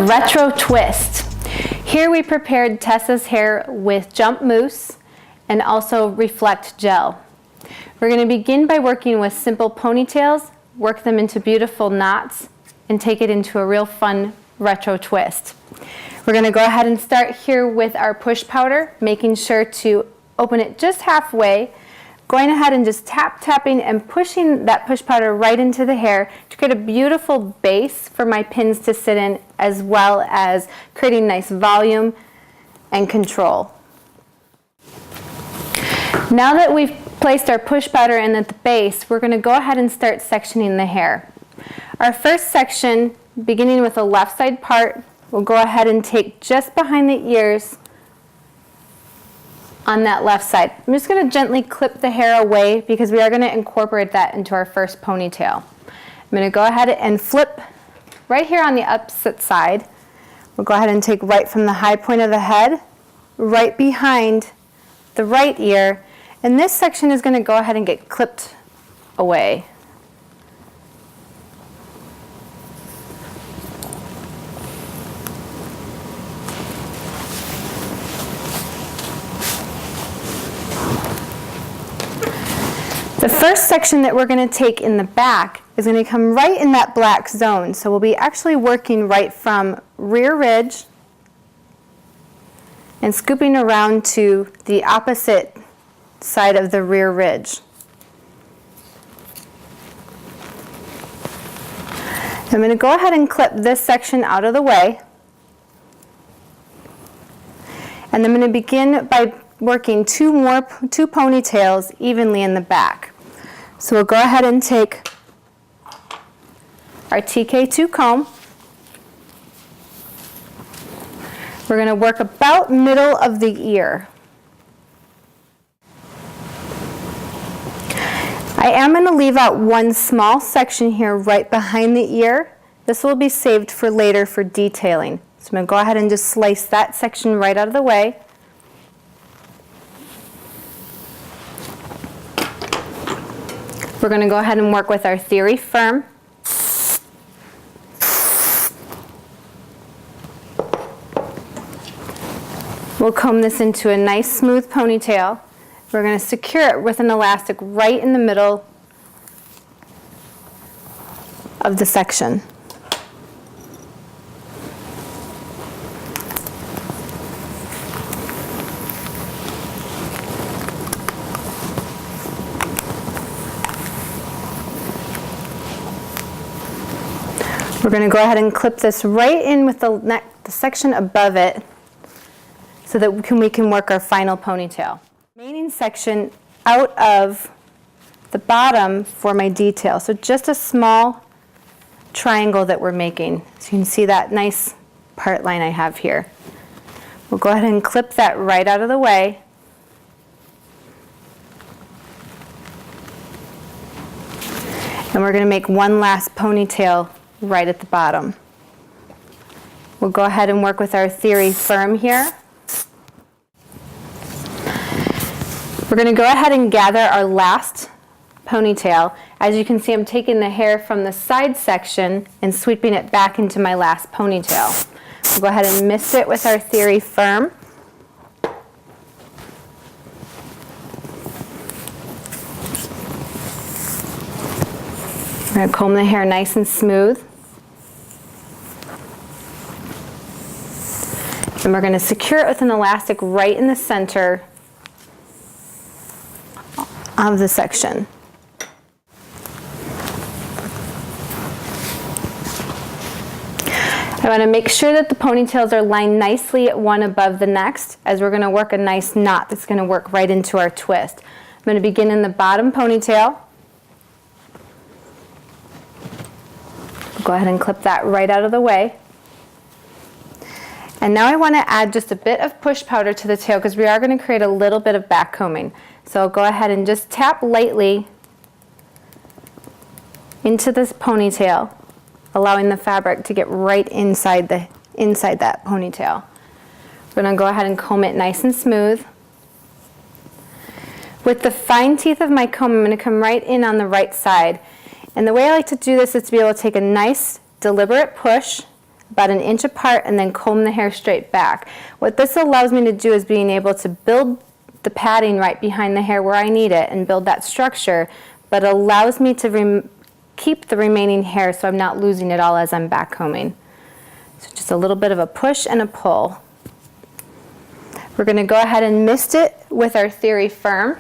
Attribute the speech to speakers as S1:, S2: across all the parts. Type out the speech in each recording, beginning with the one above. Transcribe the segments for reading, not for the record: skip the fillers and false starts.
S1: retro twist. Here we prepared Tessa's hair with jump mousse and also reflect gel. We're going to begin by working with simple ponytails, work them into beautiful knots, and take it into a real fun retro twist. We're going to go ahead and start here with our push powder, making sure to open it just halfway, going ahead and just tapping and pushing that push powder right into the hair to create a beautiful base for my pins to sit in, as well as creating nice volume and control. Now that we've placed our push powder in at the base, we're going to go ahead and start sectioning the hair. Our first section, beginning with the left side part, we'll go ahead and take just behind the ears on that left side. I'm just going to gently clip the hair away because we are going to incorporate that into our first ponytail. I'm going to go ahead and flip right here on the opposite side. We'll go ahead and take right from the high point of the head, right behind the right ear, and this section is going to go ahead and get clipped away. The first section that we're going to take in the back is going to come right in that black zone. So we'll be actually working right from rear ridge and scooping around to the opposite side of the rear ridge. I'm going to go ahead and clip this section out of the way. And I'm going to begin by working two ponytails evenly in the back. So we'll go ahead and take our TK2 comb. We're going to work about middle of the ear. I am going to leave out one small section here right behind the ear. This will be saved for later for detailing. So I'm going to go ahead and just slice that section right out of the way. We're going to go ahead and work with our Theory Firm. We'll comb this into a nice smooth ponytail. We're going to secure it with an elastic right in the middle of the section. We're going to go ahead and clip this right in with the section above it so that we can work our final ponytail. Remaining section out of the bottom for my detail. So just a small triangle that we're making. So you can see that nice part line I have here. We'll go ahead and clip that right out of the way. And we're going to make one last ponytail right at the bottom. We'll go ahead and work with our Theory Firm here. We're going to go ahead and gather our last ponytail. As you can see, I'm taking the hair from the side section and sweeping it back into my last ponytail. We'll go ahead and mist it with our Theory Firm. We're going to comb the hair nice and smooth. And we're going to secure it with an elastic right in the center of the section. I want to make sure that the ponytails are lined nicely one above the next, as we're going to work a nice knot that's going to work right into our twist. I'm going to begin in the bottom ponytail. Go ahead and clip that right out of the way. And now I want to add just a bit of push powder to the tail because we are going to create a little bit of back combing. So I'll go ahead and just tap lightly into this ponytail, allowing the fabric to get right inside that ponytail. We're going to go ahead and comb it nice and smooth. With the fine teeth of my comb, I'm going to come right in on the right side. And the way I like to do this is to be able to take a nice, deliberate push about an inch apart, and then comb the hair straight back. What this allows me to do is being able to build the padding right behind the hair where I need it and build that structure, but allows me to keep the remaining hair so I'm not losing it all as I'm back combing. So just a little bit of a push and a pull. We're going to go ahead and mist it with our Theory Firm.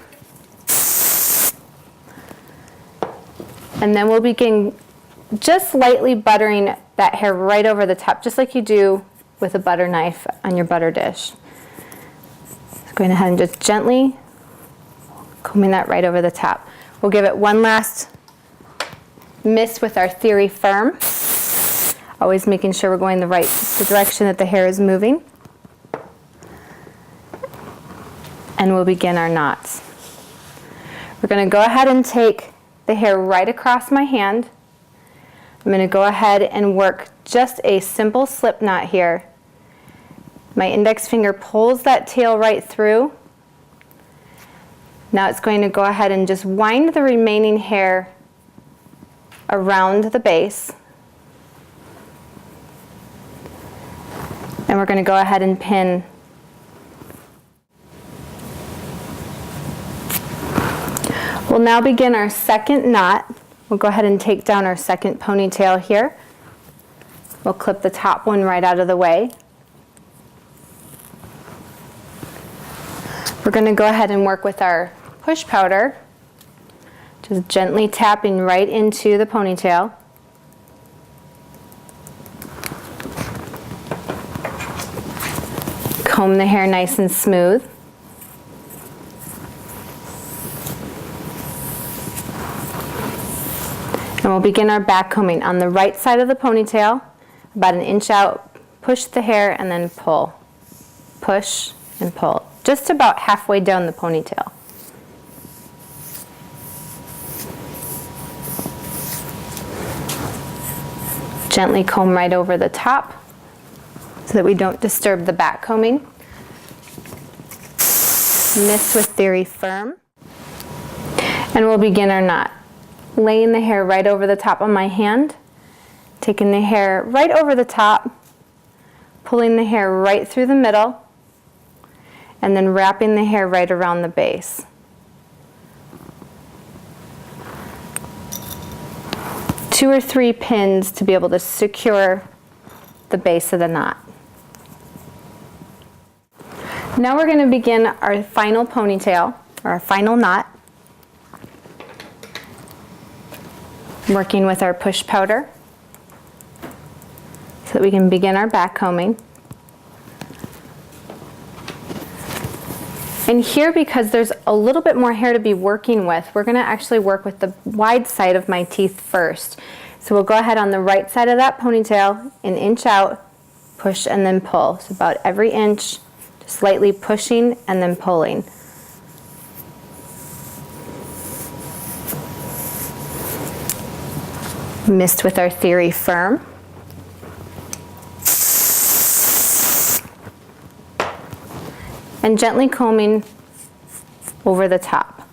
S1: And then we'll begin just lightly buttering that hair right over the top, just like you do with a butter knife on your butter dish. So going ahead and just gently combing that right over the top. We'll give it one last mist with our Theory Firm, always making sure we're going the direction that the hair is moving. And we'll begin our knots. We're going to go ahead and take the hair right across my hand. I'm going to go ahead and work just a simple slip knot here. My index finger pulls that tail right through. Now it's going to go ahead and just wind the remaining hair around the base. And we're going to go ahead and pin. We'll now begin our second knot. We'll go ahead and take down our second ponytail here. We'll clip the top one right out of the way. We're going to go ahead and work with our push powder, just gently tapping right into the ponytail. Comb the hair nice and smooth. And we'll begin our back combing on the right side of the ponytail, about an inch out, push the hair and then pull. Push and pull, just about halfway down the ponytail. Gently comb right over the top so that we don't disturb the back combing. Mist with Theory Firm. And we'll begin our knot. Laying the hair right over the top of my hand, taking the hair right over the top, pulling the hair right through the middle, and then wrapping the hair right around the base. Two or three pins to be able to secure the base of the knot. Now we're going to begin our final ponytail, or our final knot. Working with our push powder so that we can begin our back combing. And here, because there's a little bit more hair to be working with, we're going to actually work with the wide side of my teeth first. So we'll go ahead on the right side of that ponytail, an inch out, push and then pull. So about every inch, just slightly pushing and then pulling. Mist with our Theory Firm. And gently combing over the top.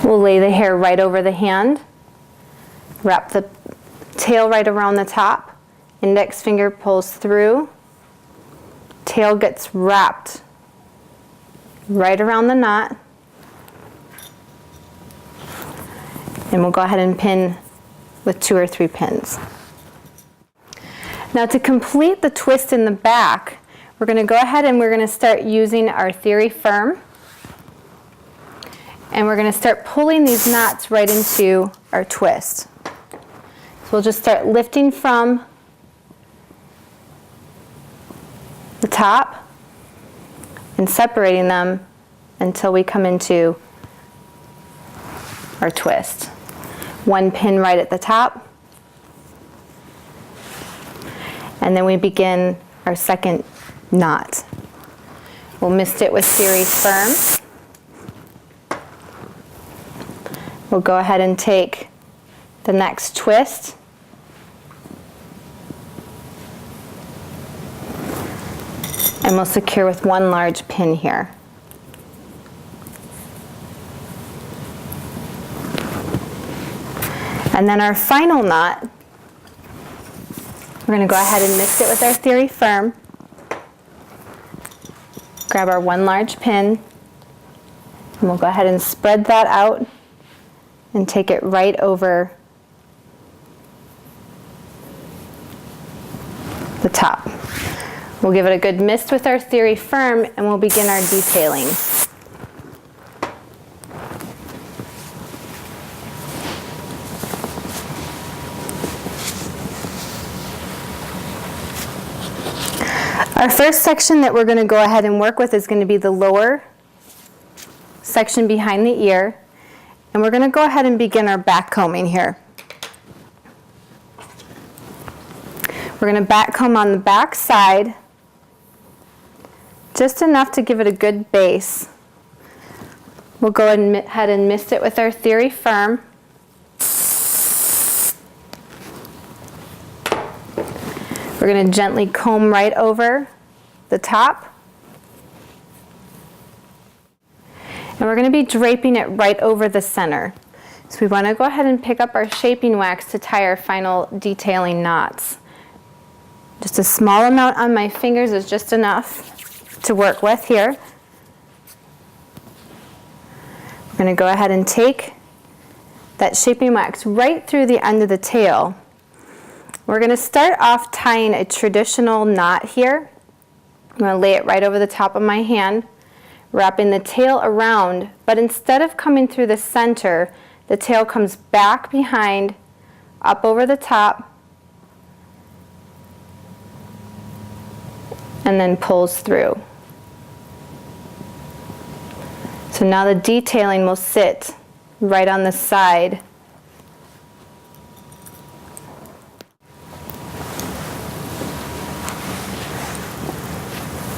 S1: We'll lay the hair right over the hand, wrap the tail right around the top. Index finger pulls through, tail gets wrapped right around the knot, and we'll go ahead and pin with 2 or 3 pins. Now to complete the twist in the back, we're going to go ahead and we're going to start using our Theory Firm, and we're going to start pulling these knots right into our twist. So we'll just start lifting from the top and separating them until we come into our twist. 1 pin right at the top, and then we begin our second knot. We'll mist it with Theory Firm. We'll go ahead and take the next twist And we'll secure with one large pin here. And then our final knot, we're going to go ahead and mist it with our theory firm. Grab our one large pin, and we'll go ahead and spread that out and take it right over the top. We'll give it a good mist with our theory firm, and we'll begin our detailing. Our first section that we're going to go ahead and work with is going to be the lower section behind the ear, and we're going to go ahead and begin our back combing here. We're going to back comb on the back side, just enough to give it a good base. We'll go ahead and mist it with our theory firm. We're going to gently comb right over the top. And we're going to be draping it right over the center. So we want to go ahead and pick up our shaping wax to tie our final detailing knots. Just a small amount on my fingers is just enough to work with here. We're going to go ahead and take that shaping wax right through the end of the tail. We're going to start off tying a traditional knot here. I'm going to lay it right over the top of my hand, wrapping the tail around, but instead of coming through the center, the tail comes back behind, up over the top, and then pulls through. So now the detailing will sit right on the side.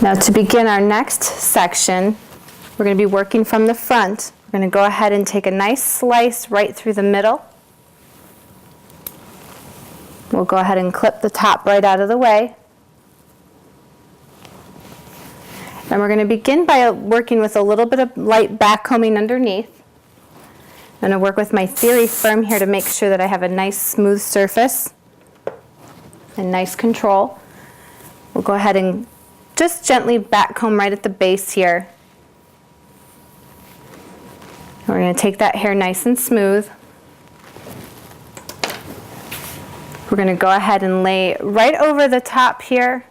S1: Now to begin our next section, we're going to be working from the front. We're going to go ahead and take a nice slice right through the middle. We'll go ahead and clip the top right out of the way. And we're going to begin by working with a little bit of light back combing underneath. I'm going to work with my theory firm here to make sure that I have a nice smooth surface and nice control. We'll go ahead and just gently back comb right at the base here. We're going to take that hair nice and smooth. We're going to go ahead and lay right over the top here.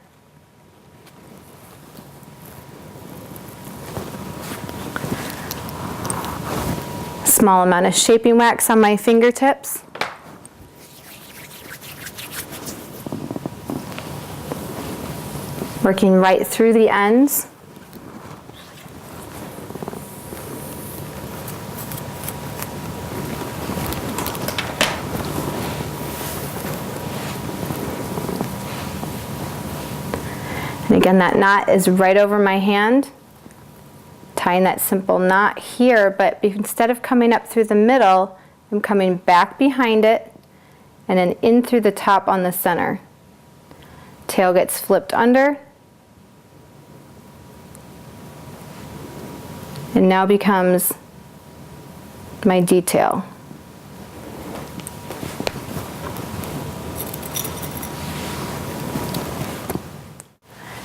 S1: Small amount of shaping wax on my fingertips. Working right through the ends. And again, that knot is right over my hand. Tying that simple knot here, but instead of coming up through the middle, I'm coming back behind it and then in through the top on the center. Tail gets flipped under. And now becomes my detail.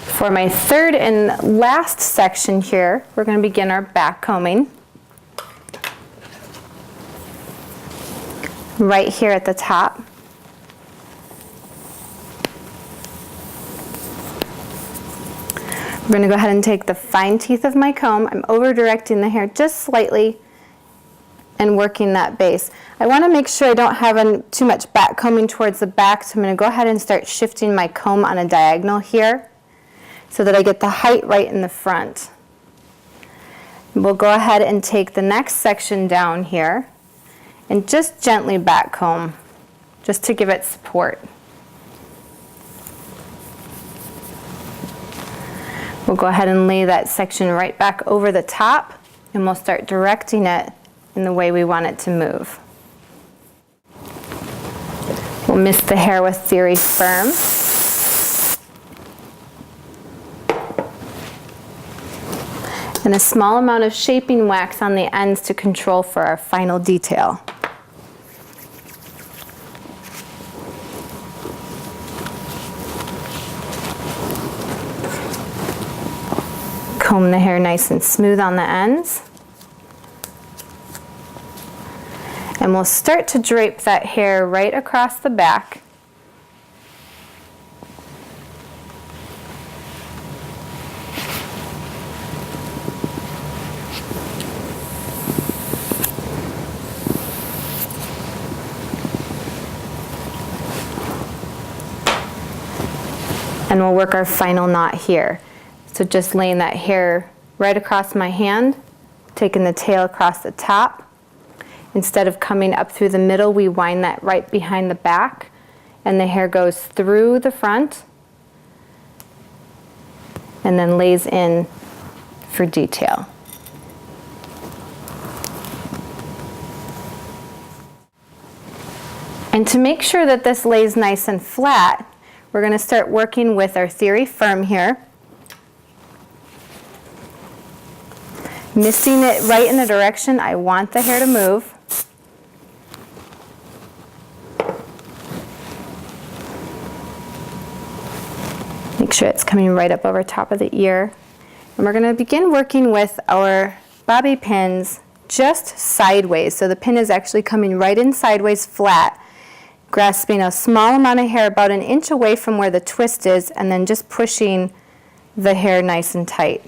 S1: For my third and last section here, we're going to begin our back combing. Right here at the top. We're going to go ahead and take the fine teeth of my comb. I'm over directing the hair just slightly and working that base. I want to make sure I don't have too much back combing towards the back, so I'm going to go ahead and start shifting my comb on a diagonal here so that I get the height right in the front. We'll go ahead and take the next section down here and just gently back comb, just to give it support. We'll go ahead and lay that section right back over the top, and we'll start directing it in the way we want it to move. We'll mist the hair with theory firm. And a small amount of shaping wax on the ends to control for our final detail. Comb the hair nice and smooth on the ends. And we'll start to drape that hair right across the back. And we'll work our final knot here. So just laying that hair right across my hand, taking the tail across the top. Instead of coming up through the middle, we wind that right behind the back, and the hair goes through the front and then lays in for detail. And to make sure that this lays nice and flat, we're going to start working with our theory firm here. Misting it right in the direction I want the hair to move. Make sure it's coming right up over top of the ear. And we're going to begin working with our bobby pins just sideways. So the pin is actually coming right in sideways flat, grasping a small amount of hair about an inch away from where the twist is, and then just pushing the hair nice and tight.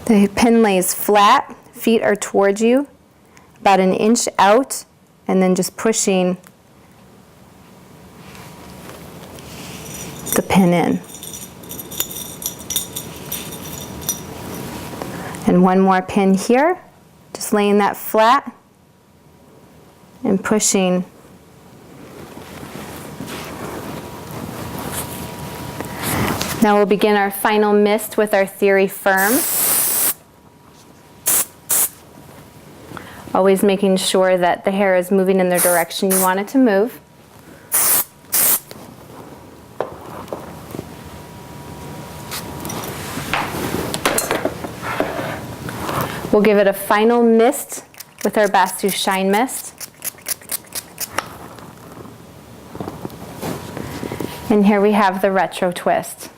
S1: The pin lays flat, feet are towards you, about an inch out, and then just pushing the pin in. And one more pin here, just laying that flat and pushing. Now we'll begin our final mist with our theory firm. Always making sure that the hair is moving in the direction you want it to move. We'll give it a final mist with our Bassu Shine Mist. And here we have the retro twist.